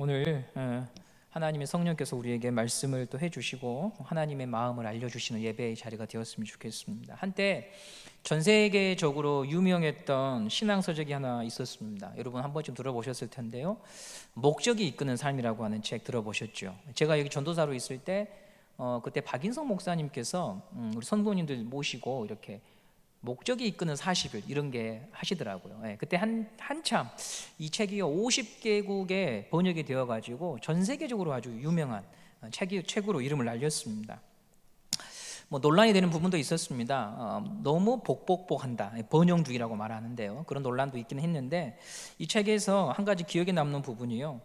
오늘 하나님의 성령께서 우리에게 말씀을 또 해주시고 하나님의 마음을 알려주시는 예배의 자리가 되었으면 좋겠습니다. 한때 전 세계적으로 유명했던 신앙서적이 하나 있었습니다. 여러분 한 번쯤 들어보셨을 텐데요, 목적이 이끄는 삶이라고 하는 책 들어보셨죠? 제가 여기 전도사로 있을 때 그때 박인성 목사님께서 우리 선교님들 모시고 이렇게 목적이 이끄는 40일 이런 게 하시더라고요. 그때 한참 이 책이 50개국에 번역이 되어가지고 전 세계적으로 아주 유명한 책으로 이름을 날렸습니다. 논란이 되는 부분도 있었습니다. 너무 복복복한다, 번영주의라고 말하는데요, 그런 논란도 있긴 했는데 이 책에서 한 가지 기억에 남는 부분이요,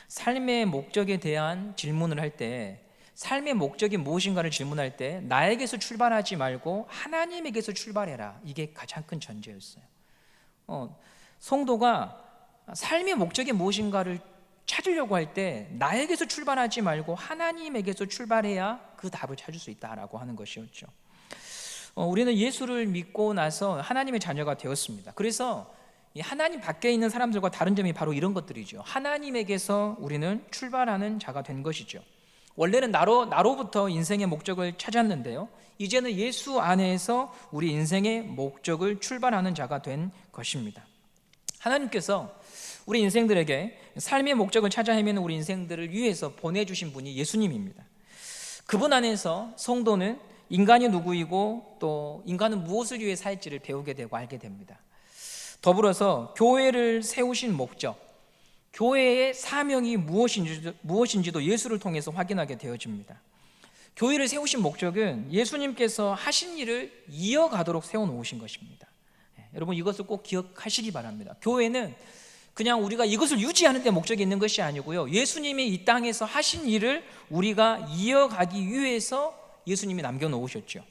삶의 목적에 대한 질문을 할 때, 삶의 목적이 무엇인가를 질문할 때 나에게서 출발하지 말고 하나님에게서 출발해라, 이게 가장 큰 전제였어요. 성도가 삶의 목적이 무엇인가를 찾으려고 할 때 나에게서 출발하지 말고 하나님에게서 출발해야 그 답을 찾을 수 있다라고 하는 것이었죠. 우리는 예수를 믿고 나서 하나님의 자녀가 되었습니다. 그래서 이 하나님 밖에 있는 사람들과 다른 점이 바로 이런 것들이죠. 하나님에게서 우리는 출발하는 자가 된 것이죠. 원래는 나로부터 인생의 목적을 찾았는데요, 이제는 예수 안에서 우리 인생의 목적을 출발하는 자가 된 것입니다. 하나님께서 우리 인생들에게 삶의 목적을 찾아 헤매는 우리 인생들을 위해서 보내주신 분이 예수님입니다. 그분 안에서 성도는 인간이 누구이고 또 인간은 무엇을 위해 살지를 배우게 되고 알게 됩니다. 더불어서 교회를 세우신 목적, 교회의 사명이 무엇인지도 예수를 통해서 확인하게 되어집니다. 교회를 세우신 목적은 예수님께서 하신 일을 이어가도록 세워놓으신 것입니다. 여러분 이것을 꼭 기억하시기 바랍니다. 교회는 그냥 우리가 이것을 유지하는 데 목적이 있는 것이 아니고요, 예수님이 이 땅에서 하신 일을 우리가 이어가기 위해서 예수님이 남겨놓으셨죠.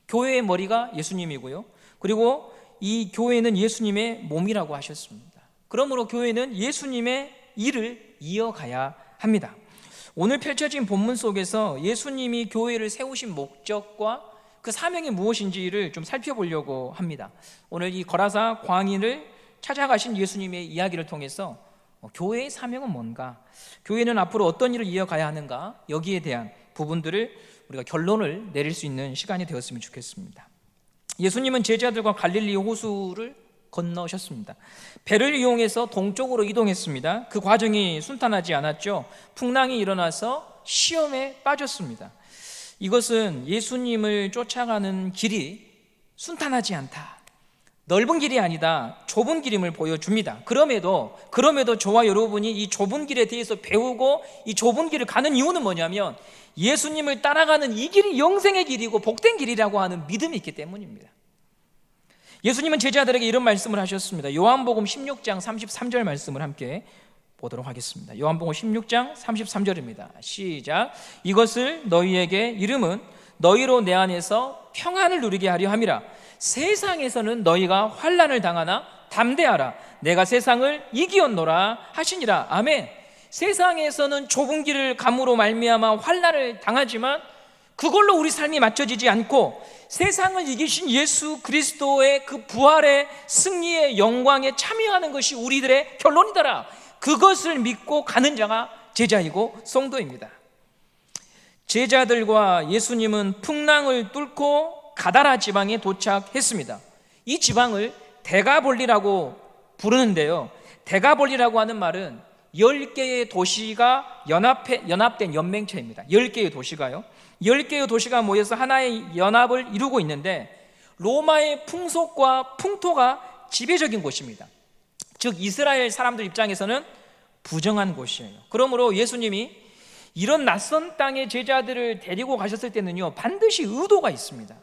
교회의 머리가 예수님이고요, 그리고 이 교회는 예수님의 몸이라고 하셨습니다. 그러므로 교회는 예수님의 일을 이어가야 합니다. 오늘 펼쳐진 본문 속에서 예수님이 교회를 세우신 목적과 그 사명이 무엇인지를 좀 살펴보려고 합니다. 오늘 이 거라사 광인을 찾아가신 예수님의 이야기를 통해서 교회의 사명은 뭔가, 교회는 앞으로 어떤 일을 이어가야 하는가, 여기에 대한 부분들을 우리가 결론을 내릴 수 있는 시간이 되었으면 좋겠습니다. 예수님은 제자들과 갈릴리 호수를 건너셨습니다. 배를 이용해서 동쪽으로 이동했습니다. 그 과정이 순탄하지 않았죠. 풍랑이 일어나서 시험에 빠졌습니다. 이것은 예수님을 쫓아가는 길이 순탄하지 않다, 넓은 길이 아니다, 좁은 길임을 보여줍니다. 그럼에도 저와 여러분이 이 좁은 길에 대해서 배우고 이 좁은 길을 가는 이유는 뭐냐면, 예수님을 따라가는 이 길이 영생의 길이고 복된 길이라고 하는 믿음이 있기 때문입니다. 예수님은 제자들에게 이런 말씀을 하셨습니다. 요한복음 16장 33절 말씀을 함께 보도록 하겠습니다. 요한복음 16장 33절입니다. 시작. 이것을 너희에게 이름은 너희로 내 안에서 평안을 누리게 하려 함이라. 세상에서는 너희가 환난을 당하나 담대하라, 내가 세상을 이기었노라 하시니라. 아멘. 세상에서는 좁은 길을 감으로 말미암아 환난을 당하지만 그걸로 우리 삶이 맞춰지지 않고 세상을 이기신 예수 그리스도의 그 부활의 승리의 영광에 참여하는 것이 우리들의 결론이더라, 그것을 믿고 가는 자가 제자이고 성도입니다. 제자들과 예수님은 풍랑을 뚫고 가다라 지방에 도착했습니다. 이 지방을 데가볼리라고 부르는데요, 데가볼리라고 하는 말은 10개의 도시가 연합된 연맹체입니다. 10개의 도시가요, 10개의 도시가 모여서 하나의 연합을 이루고 있는데, 로마의 풍속과 풍토가 지배적인 곳입니다. 즉 이스라엘 사람들 입장에서는 부정한 곳이에요. 그러므로 예수님이 이런 낯선 땅의 제자들을 데리고 가셨을 때는요, 반드시 의도가 있습니다.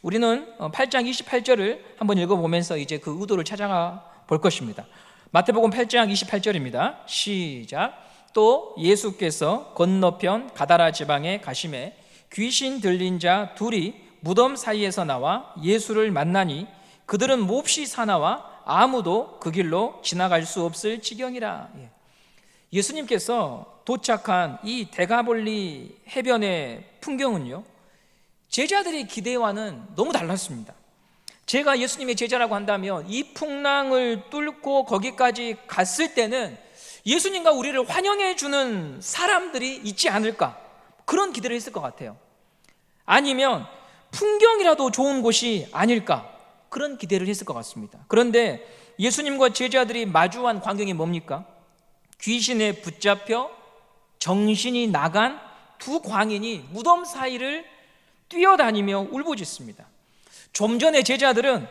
우리는 8장 28절을 한번 읽어보면서 이제 그 의도를 찾아가 볼 것입니다. 마태복음 8장 28절입니다. 시작. 또 예수께서 건너편 가다라 지방에 가심에 귀신 들린 자 둘이 무덤 사이에서 나와 예수를 만나니 그들은 몹시 사나와 아무도 그 길로 지나갈 수 없을 지경이라. 예수님께서 도착한 이 데가볼리 해변의 풍경은요, 제자들의 기대와는 너무 달랐습니다. 제가 예수님의 제자라고 한다면 이 풍랑을 뚫고 거기까지 갔을 때는 예수님과 우리를 환영해 주는 사람들이 있지 않을까, 그런 기대를 했을 것 같아요. 아니면 풍경이라도 좋은 곳이 아닐까, 그런 기대를 했을 것 같습니다. 그런데 예수님과 제자들이 마주한 광경이 뭡니까? 귀신에 붙잡혀 정신이 나간 두 광인이 무덤 사이를 뛰어다니며 울부짖습니다. 좀 전에 제자들은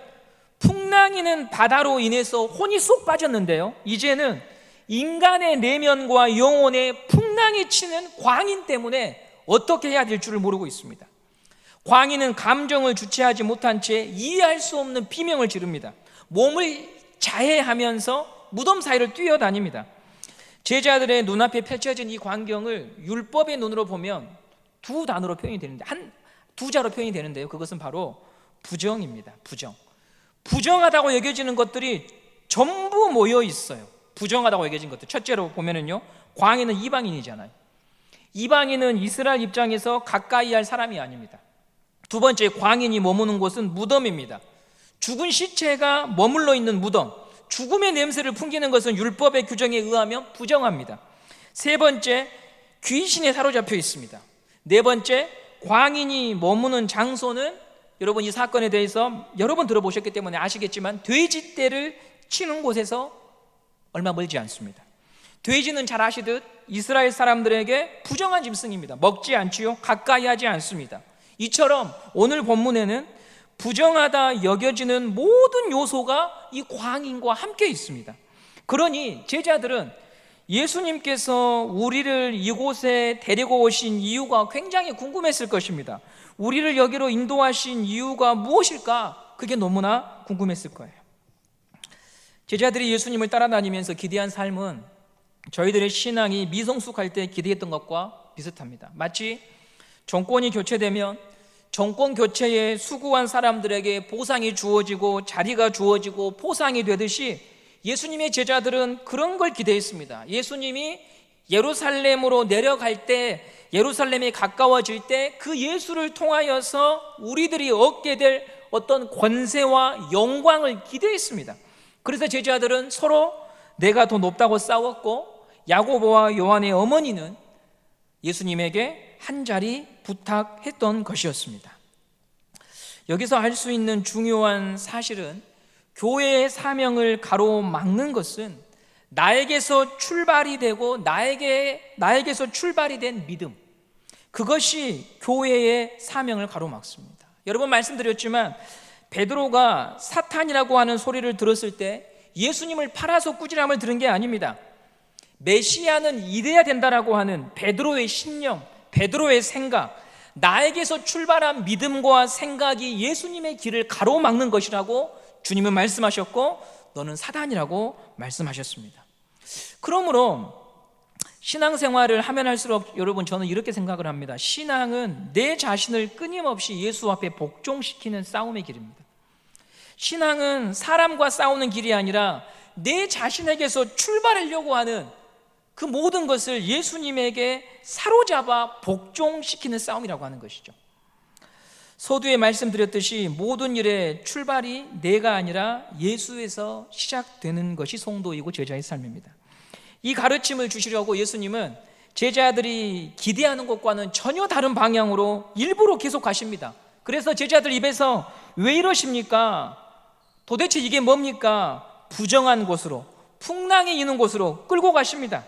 풍랑이는 바다로 인해서 혼이 쏙 빠졌는데요, 이제는 인간의 내면과 영혼에 풍랑이 치는 광인 때문에 어떻게 해야 될 줄을 모르고 있습니다. 광인은 감정을 주체하지 못한 채 이해할 수 없는 비명을 지릅니다. 몸을 자해하면서 무덤 사이를 뛰어다닙니다. 제자들의 눈앞에 펼쳐진 이 광경을 율법의 눈으로 보면 두 단어로 표현이 되는데, 두 자로 표현이 되는데요, 그것은 바로 부정입니다. 부정하다고 여겨지는 것들이 전부 모여 있어요. 부정하다고 여겨진 것들, 첫째로 보면은요, 광인은 이방인이잖아요. 이방인은 이스라엘 입장에서 가까이 할 사람이 아닙니다. 두 번째, 광인이 머무는 곳은 무덤입니다. 죽은 시체가 머물러 있는 무덤, 죽음의 냄새를 풍기는 것은 율법의 규정에 의하면 부정합니다. 세 번째, 귀신에 사로잡혀 있습니다. 네 번째, 광인이 머무는 장소는, 여러분 이 사건에 대해서 여러 번 들어보셨기 때문에 아시겠지만, 돼지떼를 치는 곳에서 얼마 멀지 않습니다. 돼지는 잘 아시듯 이스라엘 사람들에게 부정한 짐승입니다. 먹지 않지요, 가까이 하지 않습니다. 이처럼 오늘 본문에는 부정하다 여겨지는 모든 요소가 이 광인과 함께 있습니다. 그러니 제자들은 예수님께서 우리를 이곳에 데리고 오신 이유가 굉장히 궁금했을 것입니다. 우리를 여기로 인도하신 이유가 무엇일까? 그게 너무나 궁금했을 거예요. 제자들이 예수님을 따라다니면서 기대한 삶은 저희들의 신앙이 미성숙할 때 기대했던 것과 비슷합니다. 마치 정권이 교체되면 정권 교체에 수고한 사람들에게 보상이 주어지고 자리가 주어지고 포상이 되듯이 예수님의 제자들은 그런 걸 기대했습니다. 예수님이 예루살렘으로 내려갈 때, 예루살렘이 가까워질 때 그 예수를 통하여서 우리들이 얻게 될 어떤 권세와 영광을 기대했습니다. 그래서 제자들은 서로 내가 더 높다고 싸웠고, 야고보와 요한의 어머니는 예수님에게 한 자리 부탁했던 것이었습니다. 여기서 알 수 있는 중요한 사실은, 교회의 사명을 가로막는 것은 나에게서 출발이 되고 나에게서 출발이 된 믿음, 그것이 교회의 사명을 가로막습니다. 여러 번 말씀드렸지만, 베드로가 사탄이라고 하는 소리를 들었을 때 예수님을 팔아서 꾸지람을 들은 게 아닙니다. 메시아는 이래야 된다라고 하는 베드로의 신념, 베드로의 생각, 나에게서 출발한 믿음과 생각이 예수님의 길을 가로막는 것이라고 주님은 말씀하셨고, 너는 사단이라고 말씀하셨습니다. 그러므로 신앙생활을 하면 할수록 여러분, 저는 이렇게 생각을 합니다. 신앙은 내 자신을 끊임없이 예수 앞에 복종시키는 싸움의 길입니다. 신앙은 사람과 싸우는 길이 아니라 내 자신에게서 출발하려고 하는 그 모든 것을 예수님에게 사로잡아 복종시키는 싸움이라고 하는 것이죠. 서두에 말씀드렸듯이 모든 일의 출발이 내가 아니라 예수에서 시작되는 것이 성도이고 제자의 삶입니다. 이 가르침을 주시려고 예수님은 제자들이 기대하는 것과는 전혀 다른 방향으로 일부러 계속 가십니다. 그래서 제자들 입에서 왜 이러십니까? 도대체 이게 뭡니까? 부정한 곳으로, 풍랑이 있는 곳으로 끌고 가십니다.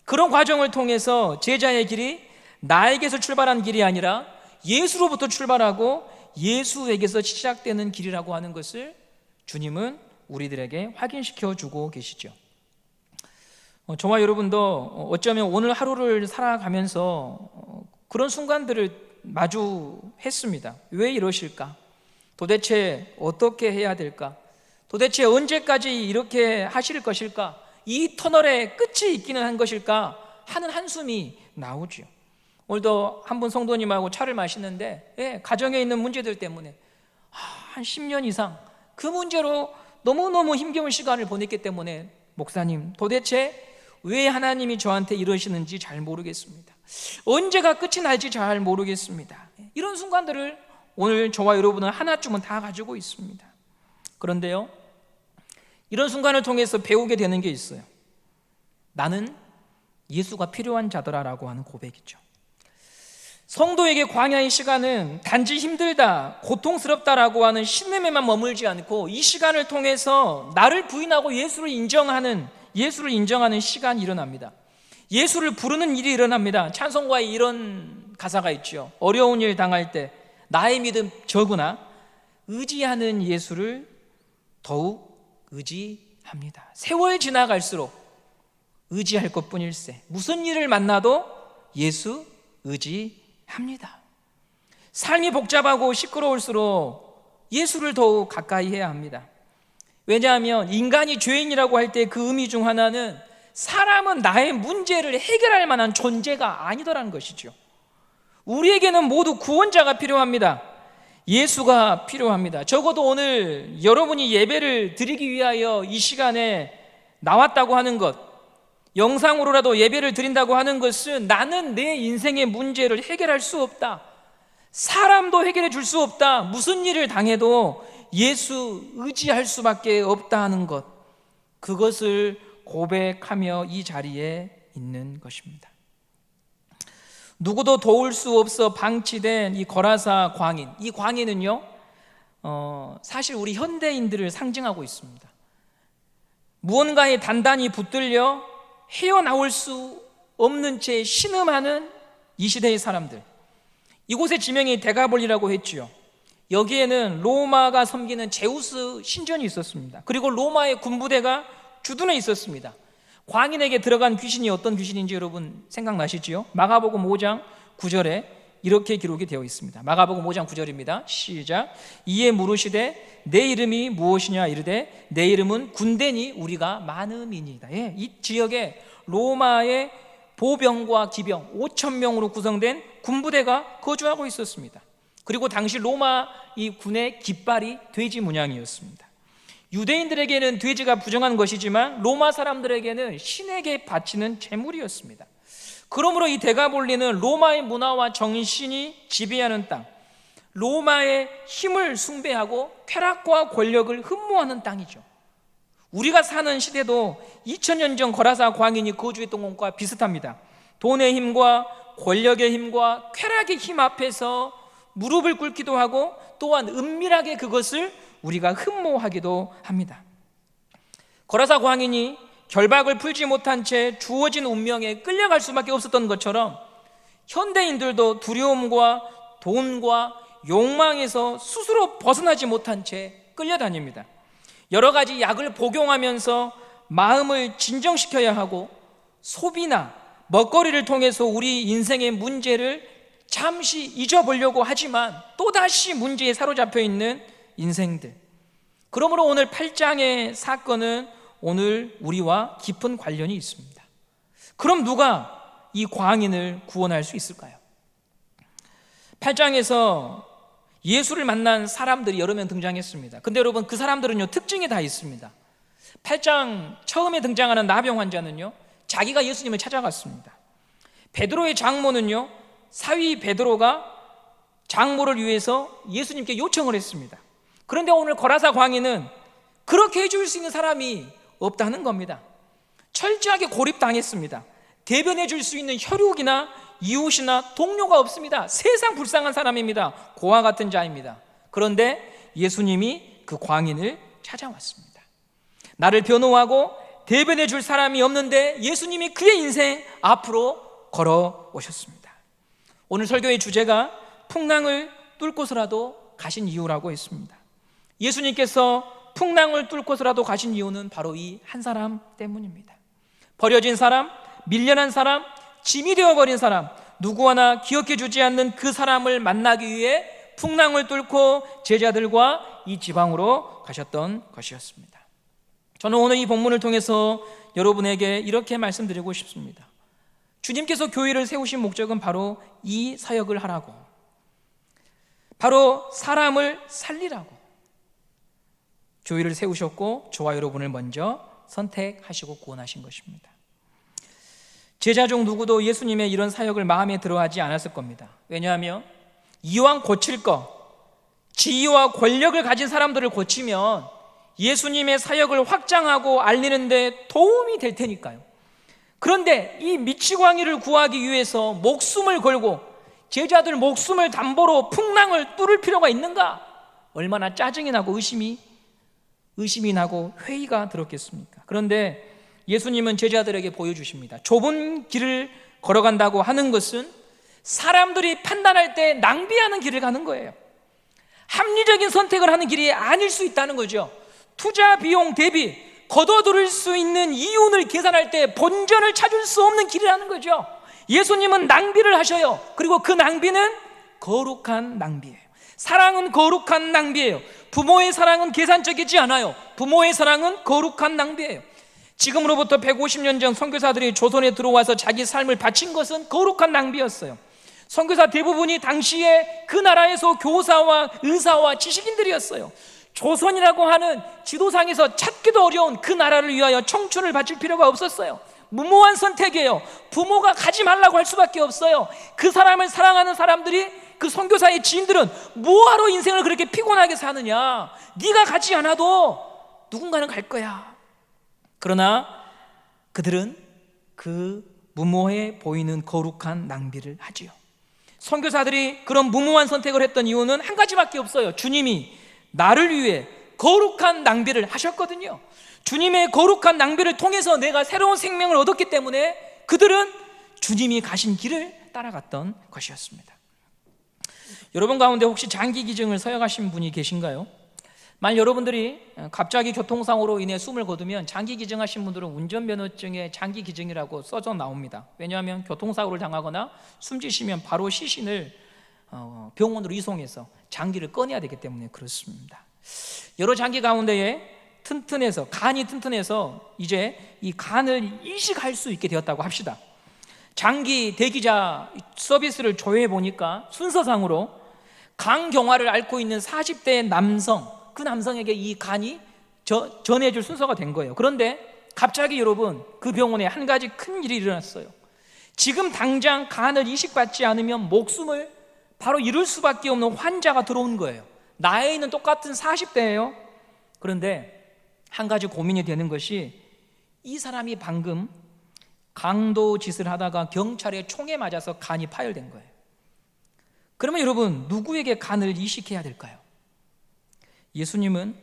그런 과정을 통해서 제자의 길이 나에게서 출발한 길이 아니라 예수로부터 출발하고 예수에게서 시작되는 길이라고 하는 것을 주님은 우리들에게 확인시켜 주고 계시죠. 저와 여러분도 어쩌면 오늘 하루를 살아가면서 그런 순간들을 마주했습니다. 왜 이러실까? 도대체 어떻게 해야 될까? 도대체 언제까지 이렇게 하실 것일까? 이 터널의 끝이 있기는 한 것일까? 하는 한숨이 나오죠. 오늘도 한 분 성도님하고 차를 마시는데, 가정에 있는 문제들 때문에 한 10년 이상 그 문제로 너무너무 힘겨운 시간을 보냈기 때문에, 목사님, 도대체 왜 하나님이 저한테 이러시는지 잘 모르겠습니다. 언제가 끝이 날지 잘 모르겠습니다. 이런 순간들을 오늘 저와 여러분은 하나쯤은 다 가지고 있습니다. 그런데요, 이런 순간을 통해서 배우게 되는 게 있어요. 나는 예수가 필요한 자더라라고 하는 고백이죠. 성도에게 광야의 시간은 단지 힘들다, 고통스럽다라고 하는 신념에만 머물지 않고 이 시간을 통해서 나를 부인하고 예수를 인정하는 시간이 일어납니다. 예수를 부르는 일이 일어납니다. 찬송가에 이런 가사가 있죠. 어려운 일 당할 때 나의 믿음 적으나 의지하는 예수를 더욱 의지합니다. 세월 지나갈수록 의지할 것뿐일세. 무슨 일을 만나도 예수 의지합니다. 삶이 복잡하고 시끄러울수록 예수를 더욱 가까이 해야 합니다. 왜냐하면 인간이 죄인이라고 할 때 그 의미 중 하나는 사람은 나의 문제를 해결할 만한 존재가 아니더라는 것이죠. 우리에게는 모두 구원자가 필요합니다. 예수가 필요합니다. 적어도 오늘 여러분이 예배를 드리기 위하여 이 시간에 나왔다고 하는 것, 영상으로라도 예배를 드린다고 하는 것은 나는 내 인생의 문제를 해결할 수 없다, 사람도 해결해 줄 수 없다, 무슨 일을 당해도 예수 의지할 수밖에 없다 하는 것, 그것을 고백하며 이 자리에 있는 것입니다. 누구도 도울 수 없어 방치된 이 거라사 광인, 이 광인은요 사실 우리 현대인들을 상징하고 있습니다. 무언가에 단단히 붙들려 헤어나올 수 없는 채 신음하는 이 시대의 사람들, 이곳의 지명이 데가볼리라고 했지요. 여기에는 로마가 섬기는 제우스 신전이 있었습니다. 그리고 로마의 군부대가 주둔해 있었습니다. 광인에게 들어간 귀신이 어떤 귀신인지 여러분 생각나시지요? 마가복음 5장 9절에 이렇게 기록이 되어 있습니다. 마가복음 5장 9절입니다. 시작. 이에 물으시되 내 이름이 무엇이냐 이르되 내 이름은 군대니 우리가 많음이니이다. 예, 이 지역에 로마의 보병과 기병 5,000명으로 구성된 군부대가 거주하고 있었습니다. 그리고 당시 로마 이 군의 깃발이 돼지 문양이었습니다. 유대인들에게는 돼지가 부정한 것이지만 로마 사람들에게는 신에게 바치는 제물이었습니다. 그러므로 이 데가볼리는 로마의 문화와 정신이 지배하는 땅, 로마의 힘을 숭배하고 쾌락과 권력을 흠모하는 땅이죠. 우리가 사는 시대도 2000년 전 거라사 광인이 거주했던 것과 비슷합니다. 돈의 힘과 권력의 힘과 쾌락의 힘 앞에서 무릎을 꿇기도 하고 또한 은밀하게 그것을 우리가 흠모하기도 합니다. 거라사 광인이 결박을 풀지 못한 채 주어진 운명에 끌려갈 수밖에 없었던 것처럼 현대인들도 두려움과 돈과 욕망에서 스스로 벗어나지 못한 채 끌려다닙니다. 여러 가지 약을 복용하면서 마음을 진정시켜야 하고 소비나 먹거리를 통해서 우리 인생의 문제를 잠시 잊어보려고 하지만 또다시 문제에 사로잡혀 있는 인생들. 그러므로 오늘 8장의 사건은 오늘 우리와 깊은 관련이 있습니다. 그럼 누가 이 광인을 구원할 수 있을까요? 8장에서 예수를 만난 사람들이 여러 명 등장했습니다. 근데 여러분 그 사람들은요 특징이 다 있습니다. 8장 처음에 등장하는 나병 환자는요 자기가 예수님을 찾아갔습니다. 베드로의 장모는요 사위 베드로가 장모를 위해서 예수님께 요청을 했습니다. 그런데 오늘 거라사 광인은 그렇게 해줄 수 있는 사람이 없다는 겁니다. 철저하게 고립당했습니다. 대변해 줄 수 있는 혈육이나 이웃이나 동료가 없습니다. 세상 불쌍한 사람입니다. 고아 같은 자입니다. 그런데 예수님이 그 광인을 찾아왔습니다. 나를 변호하고 대변해 줄 사람이 없는데 예수님이 그의 인생 앞으로 걸어오셨습니다. 오늘 설교의 주제가 풍랑을 뚫고서라도 가신 이유라고 했습니다. 예수님께서 풍랑을 뚫고서라도 가신 이유는 바로 이 한 사람 때문입니다. 버려진 사람, 밀려난 사람, 짐이 되어버린 사람, 누구 하나 기억해 주지 않는 그 사람을 만나기 위해 풍랑을 뚫고 제자들과 이 지방으로 가셨던 것이었습니다. 저는 오늘 이 본문을 통해서 여러분에게 이렇게 말씀드리고 싶습니다. 주님께서 교회를 세우신 목적은 바로 이 사역을 하라고, 바로 사람을 살리라고 교회를 세우셨고 저와 여러분을 먼저 선택하시고 구원하신 것입니다. 제자 중 누구도 예수님의 이런 사역을 마음에 들어하지 않았을 겁니다. 왜냐하면 이왕 고칠 거, 지위와 권력을 가진 사람들을 고치면 예수님의 사역을 확장하고 알리는 데 도움이 될 테니까요. 그런데 이 미치광이를 구하기 위해서 목숨을 걸고 제자들 목숨을 담보로 풍랑을 뚫을 필요가 있는가? 얼마나 짜증이 나고 의심이 나고 회의가 들었겠습니까? 그런데 예수님은 제자들에게 보여주십니다. 좁은 길을 걸어간다고 하는 것은 사람들이 판단할 때 낭비하는 길을 가는 거예요. 합리적인 선택을 하는 길이 아닐 수 있다는 거죠. 투자 비용 대비 거둬들일 수 있는 이윤을 계산할 때 본전을 찾을 수 없는 길이라는 거죠. 예수님은 낭비를 하셔요. 그리고 그 낭비는 거룩한 낭비예요. 사랑은 거룩한 낭비예요. 부모의 사랑은 계산적이지 않아요. 부모의 사랑은 거룩한 낭비예요. 지금으로부터 150년 전 선교사들이 조선에 들어와서 자기 삶을 바친 것은 거룩한 낭비였어요. 선교사 대부분이 당시에 그 나라에서 교사와 의사와 지식인들이었어요. 조선이라고 하는 지도상에서 찾기도 어려운 그 나라를 위하여 청춘을 바칠 필요가 없었어요. 무모한 선택이에요. 부모가 가지 말라고 할 수밖에 없어요. 그 사람을 사랑하는 사람들이, 그 선교사의 지인들은 뭐하러 인생을 그렇게 피곤하게 사느냐, 네가 가지 않아도 누군가는 갈 거야. 그러나 그들은 그 무모해 보이는 거룩한 낭비를 하지요. 선교사들이 그런 무모한 선택을 했던 이유는 한 가지밖에 없어요. 주님이 나를 위해 거룩한 낭비를 하셨거든요. 주님의 거룩한 낭비를 통해서 내가 새로운 생명을 얻었기 때문에 그들은 주님이 가신 길을 따라갔던 것이었습니다. 여러분 가운데 혹시 장기 기증을 서약하신 분이 계신가요? 만약 여러분들이 갑자기 교통사고로 인해 숨을 거두면 장기 기증하신 분들은 운전면허증에 장기 기증이라고 써져 나옵니다. 왜냐하면 교통사고를 당하거나 숨지시면 바로 시신을 병원으로 이송해서 장기를 꺼내야 되기 때문에 그렇습니다. 여러 장기 가운데에 간이 튼튼해서 이제 이 간을 이식할 수 있게 되었다고 합시다. 장기 대기자 서비스를 조회해 보니까 순서상으로 간경화를 앓고 있는 40대 남성, 그 남성에게 이 간이 전해줄 순서가 된 거예요. 그런데 갑자기 여러분, 그 병원에 한 가지 큰 일이 일어났어요. 지금 당장 간을 이식받지 않으면 목숨을 바로 잃을 수밖에 없는 환자가 들어온 거예요. 나이는 똑같은 40대예요. 그런데 한 가지 고민이 되는 것이, 이 사람이 방금 강도 짓을 하다가 경찰의 총에 맞아서 간이 파열된 거예요. 그러면 여러분, 누구에게 간을 이식해야 될까요? 예수님은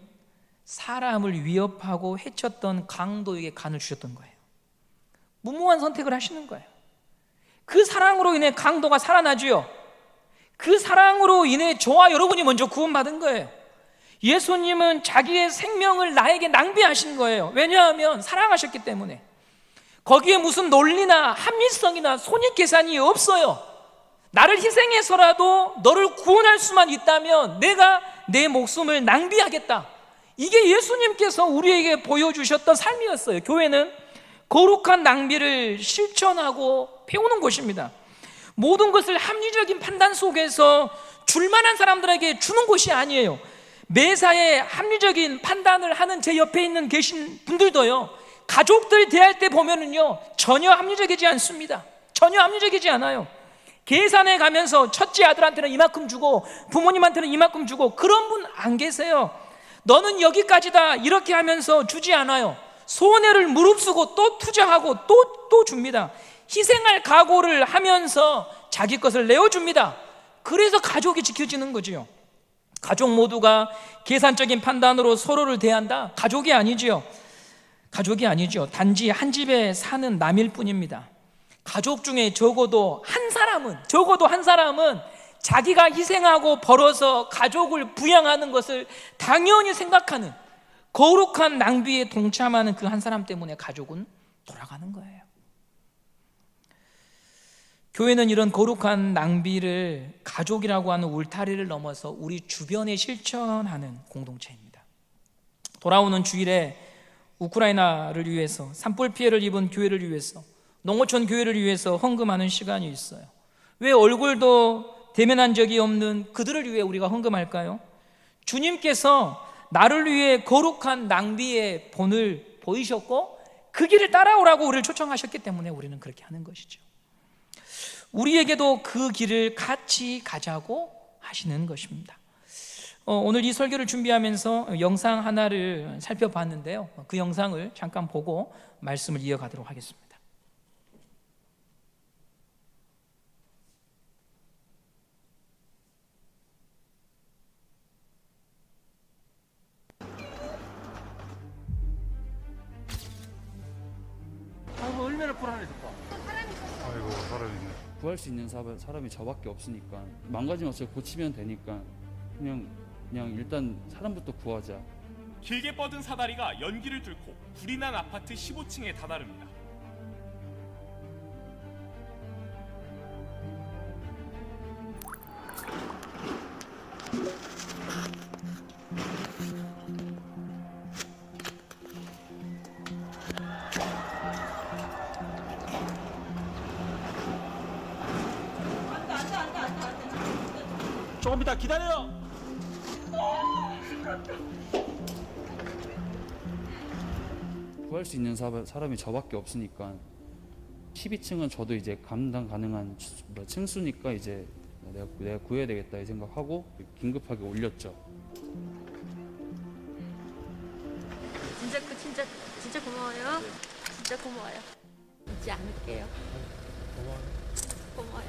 사람을 위협하고 해쳤던 강도에게 간을 주셨던 거예요. 무모한 선택을 하시는 거예요. 그 사랑으로 인해 강도가 살아나지요. 그 사랑으로 인해 저와 여러분이 먼저 구원받은 거예요. 예수님은 자기의 생명을 나에게 낭비하신 거예요. 왜냐하면 사랑하셨기 때문에. 거기에 무슨 논리나 합리성이나 손익계산이 없어요. 나를 희생해서라도 너를 구원할 수만 있다면 내가 내 목숨을 낭비하겠다. 이게 예수님께서 우리에게 보여주셨던 삶이었어요. 교회는 거룩한 낭비를 실천하고 배우는 곳입니다. 모든 것을 합리적인 판단 속에서 줄만한 사람들에게 주는 곳이 아니에요. 매사에 합리적인 판단을 하는 제 옆에 계신 분들도요, 가족들 대할 때 보면은요, 전혀 합리적이지 않습니다. 전혀 합리적이지 않아요. 계산해 가면서 첫째 아들한테는 이만큼 주고 부모님한테는 이만큼 주고, 그런 분 안 계세요. 너는 여기까지다 이렇게 하면서 주지 않아요. 손해를 무릅쓰고 또 투자하고 또 줍니다. 희생할 각오를 하면서 자기 것을 내어줍니다. 그래서 가족이 지켜지는 거지요. 가족 모두가 계산적인 판단으로 서로를 대한다? 가족이 아니지요. 가족이 아니죠. 단지 한 집에 사는 남일 뿐입니다. 가족 중에 적어도 한 사람은 자기가 희생하고 벌어서 가족을 부양하는 것을 당연히 생각하는, 거룩한 낭비에 동참하는 그 한 사람 때문에 가족은 돌아가는 거예요. 교회는 이런 거룩한 낭비를 가족이라고 하는 울타리를 넘어서 우리 주변에 실천하는 공동체입니다. 돌아오는 주일에 우크라이나를 위해서, 산불 피해를 입은 교회를 위해서, 농어촌 교회를 위해서 헌금하는 시간이 있어요. 왜 얼굴도 대면한 적이 없는 그들을 위해 우리가 헌금할까요? 주님께서 나를 위해 거룩한 낭비의 본을 보이셨고 그 길을 따라오라고 우리를 초청하셨기 때문에 우리는 그렇게 하는 것이죠. 우리에게도 그 길을 같이 가자고 하시는 것입니다. 오늘 이 설교를 준비하면서 영상 하나를 살펴봤는데요, 그 영상을 잠깐 보고 말씀을 이어가도록 하겠습니다. 아이고, 사람이 있네. 구할 수 있는 사람이 저밖에 없으니까 망가지면 어차피 고치면 되니까 그냥 일단 사람부터 구하자. 길게 뻗은 사다리가 연기를 뚫고 불이 난 아파트 15층에 다다릅니다. 조금 이따 기다려요. 구할 수 있는 사람이 저밖에 없으니까 12층은 저도 이제 감당 가능한 층수니까 이제 내가 구해야 되겠다 이 생각하고 긴급하게 올렸죠. 진짜 고마워요. 진짜 고마워요. 잊지 않을게요. 고마워요.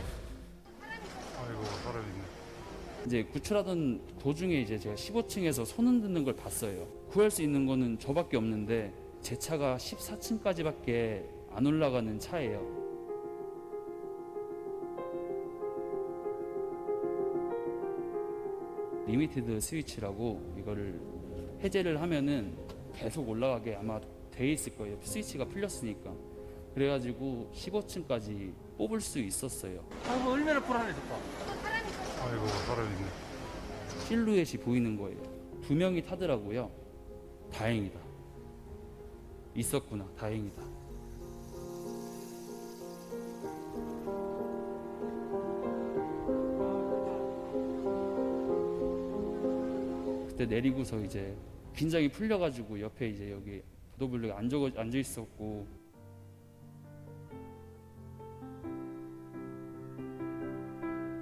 아이고, 사람이 있네. 이제 구출하던 도중에 이제 제가 15층에서 손 흔드는 걸 봤어요. 구할 수 있는 거는 저밖에 없는데 제 차가 14층까지밖에 안 올라가는 차예요. 리미티드 스위치라고 이거를 해제를 하면은 계속 올라가게 아마 돼 있을 거예요. 스위치가 풀렸으니까. 그래가지고 15층까지 뽑을 수 있었어요. 아이고, 얼마나 불안해졌다. 아이고, 사람이 있네. 실루엣이 보이는 거예요. 2명이 타더라고요. 다행이다. 있었구나. 다행이다. 그때 내리고서 이제 긴장이 풀려가지고 옆에 이제 여기 보도블록에 앉아 있었고,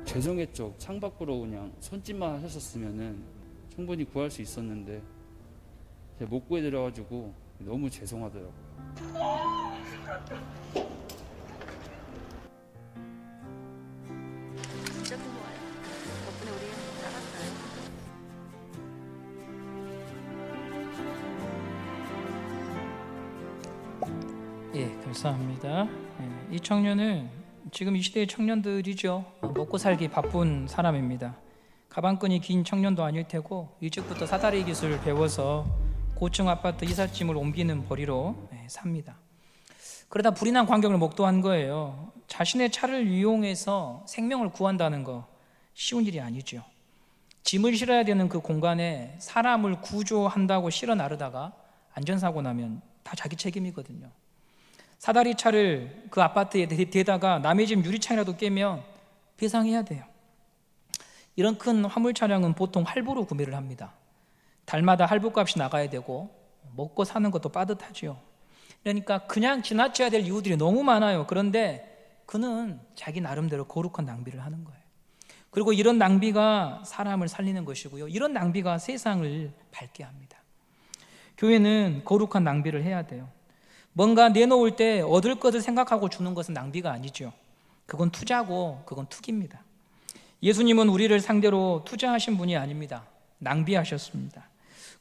죄송했죠. 창밖으로 그냥 손짓만 하셨었으면은 충분히 구할 수 있었는데 제가 못 구해드려가지고 너무 죄송하더라고요. 진짜 고마워요. 덕분에 우리 살았어요. 예, 감사합니다. 이 청년은 지금 이 시대의 청년들이죠. 먹고 살기 바쁜 사람입니다. 가방끈이 긴 청년도 아닐 테고 일찍부터 사다리 기술을 배워서 고층 아파트 이삿짐을 옮기는 벌이로 삽니다. 그러다 불이 난 광경을 목도한 거예요. 자신의 차를 이용해서 생명을 구한다는 거 쉬운 일이 아니죠. 짐을 실어야 되는 그 공간에 사람을 구조한다고 실어 나르다가 안전사고 나면 다 자기 책임이거든요. 사다리 차를 그 아파트에 대다가 남의 집 유리창이라도 깨면 배상해야 돼요. 이런 큰 화물 차량은 보통 할부로 구매를 합니다. 달마다 할부값이 나가야 되고 먹고 사는 것도 빠듯하죠. 그러니까 그냥 지나쳐야 될 이유들이 너무 많아요. 그런데 그는 자기 나름대로 거룩한 낭비를 하는 거예요. 그리고 이런 낭비가 사람을 살리는 것이고요. 이런 낭비가 세상을 밝게 합니다. 교회는 거룩한 낭비를 해야 돼요. 뭔가 내놓을 때 얻을 것을 생각하고 주는 것은 낭비가 아니죠. 그건 투자고 그건 투기입니다. 예수님은 우리를 상대로 투자하신 분이 아닙니다. 낭비하셨습니다.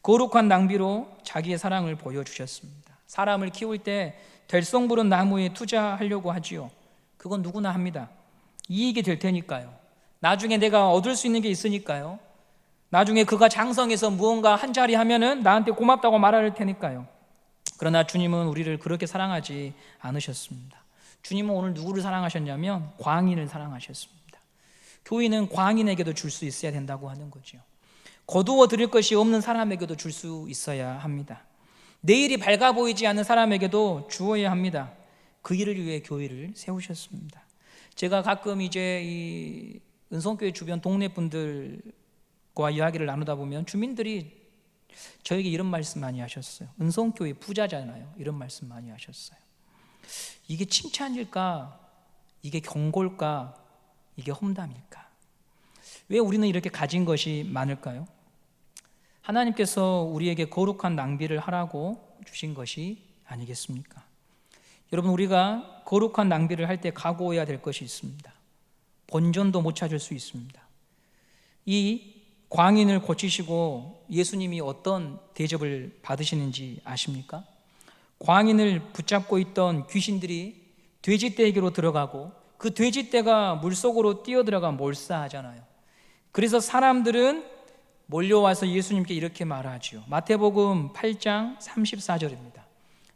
거룩한 낭비로 자기의 사랑을 보여주셨습니다. 사람을 키울 때 될성부른 나무에 투자하려고 하지요. 그건 누구나 합니다. 이익이 될 테니까요. 나중에 내가 얻을 수 있는 게 있으니까요. 나중에 그가 장성해서 무언가 한 자리 하면은 나한테 고맙다고 말할 테니까요. 그러나 주님은 우리를 그렇게 사랑하지 않으셨습니다. 주님은 오늘 누구를 사랑하셨냐면 광인을 사랑하셨습니다. 교인은 광인에게도 줄 수 있어야 된다고 하는 거죠. 거두어 드릴 것이 없는 사람에게도 줄 수 있어야 합니다. 내일이 밝아 보이지 않는 사람에게도 주어야 합니다. 그 일을 위해 교회를 세우셨습니다. 제가 가끔 이제 이 은성교회 주변 동네 분들과 이야기를 나누다 보면 주민들이 저에게 이런 말씀 많이 하셨어요. 은성교회 부자잖아요. 이런 말씀 많이 하셨어요. 이게 칭찬일까? 이게 경고일까? 이게 험담일까? 왜 우리는 이렇게 가진 것이 많을까요? 하나님께서 우리에게 거룩한 낭비를 하라고 주신 것이 아니겠습니까? 여러분, 우리가 거룩한 낭비를 할 때 각오해야 될 것이 있습니다. 본전도 못 찾을 수 있습니다. 이 광인을 고치시고 예수님이 어떤 대접을 받으시는지 아십니까? 광인을 붙잡고 있던 귀신들이 돼지떼에게로 들어가고 그 돼지떼가 물속으로 뛰어들어가 몰사하잖아요. 그래서 사람들은 몰려와서 예수님께 이렇게 말하죠. 마태복음 8장 34절입니다.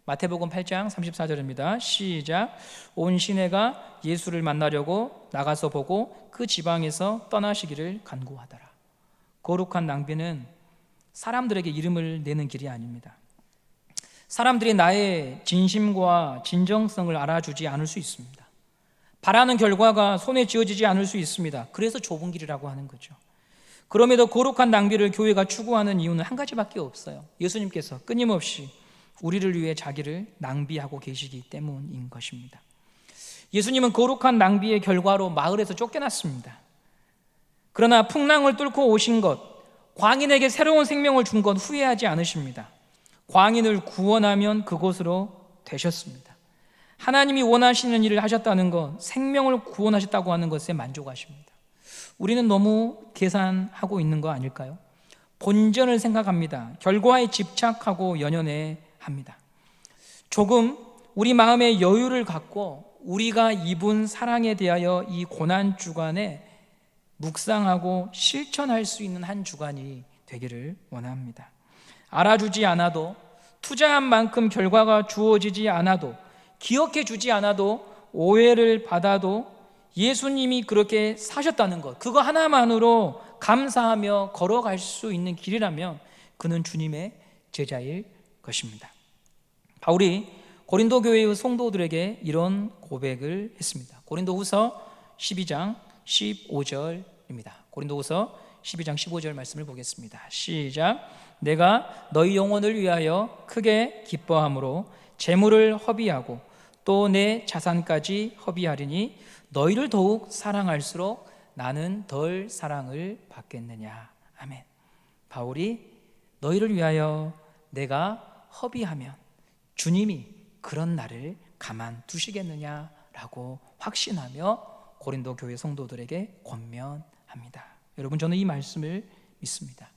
마태복음 8장 34절입니다. 시작. 온 시내가 예수를 만나려고 나가서 보고 그 지방에서 떠나시기를 간구하더라. 거룩한 낭비는 사람들에게 이름을 내는 길이 아닙니다. 사람들이 나의 진심과 진정성을 알아주지 않을 수 있습니다. 바라는 결과가 손에 쥐어지지 않을 수 있습니다. 그래서 좁은 길이라고 하는 거죠. 그럼에도 거룩한 낭비를 교회가 추구하는 이유는 한 가지밖에 없어요. 예수님께서 끊임없이 우리를 위해 자기를 낭비하고 계시기 때문인 것입니다. 예수님은 거룩한 낭비의 결과로 마을에서 쫓겨났습니다. 그러나 풍랑을 뚫고 오신 것, 광인에게 새로운 생명을 준 것 후회하지 않으십니다. 광인을 구원하면 그곳으로 되셨습니다. 하나님이 원하시는 일을 하셨다는 것, 생명을 구원하셨다고 하는 것에 만족하십니다. 우리는 너무 계산하고 있는 거 아닐까요? 본전을 생각합니다. 결과에 집착하고 연연해 합니다. 조금 우리 마음의 여유를 갖고 우리가 입은 사랑에 대하여 이 고난 주간에 묵상하고 실천할 수 있는 한 주간이 되기를 원합니다. 알아주지 않아도, 투자한 만큼 결과가 주어지지 않아도, 기억해 주지 않아도, 오해를 받아도 예수님이 그렇게 사셨다는 것, 그거 하나만으로 감사하며 걸어갈 수 있는 길이라면 그는 주님의 제자일 것입니다. 바울이 고린도 교회의 성도들에게 이런 고백을 했습니다. 고린도후서 12장 15절입니다. 고린도후서 12장 15절 말씀을 보겠습니다. 시작. 내가 너희 영혼을 위하여 크게 기뻐함으로 재물을 허비하고 또 내 자산까지 허비하리니 너희를 더욱 사랑할수록 나는 덜 사랑을 받겠느냐. 아멘. 바울이 너희를 위하여 내가 허비하면 주님이 그런 나를 가만두시겠느냐라고 확신하며 고린도 교회 성도들에게 권면합니다. 여러분, 저는 이 말씀을 믿습니다.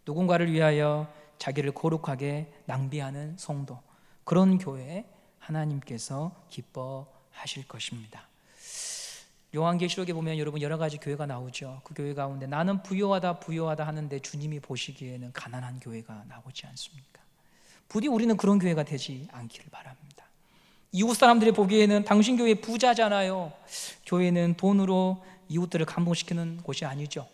누군가를 위하여 자기를 거룩하게 낭비하는 성도, 그런 교회 하나님께서 기뻐하실 것입니다. 요한계시록에 보면 여러분 여러 가지 교회가 나오죠. 그 교회 가운데 나는 부요하다 부요하다 하는데 주님이 보시기에는 가난한 교회가 나오지 않습니까? 부디 우리는 그런 교회가 되지 않기를 바랍니다. 이웃 사람들이 보기에는 당신 교회 부자잖아요. 교회는 돈으로 이웃들을 감동시키는 곳이 아니죠.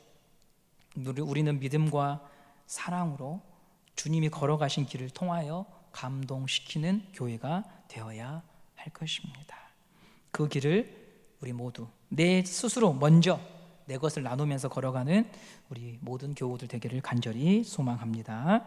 우리는 믿음과 사랑으로 주님이 걸어가신 길을 통하여 감동시키는 교회가 되어야 할 것입니다. 그 길을 우리 모두 내 스스로 먼저 내 것을 나누면서 걸어가는 우리 모든 교우들 되기를 간절히 소망합니다.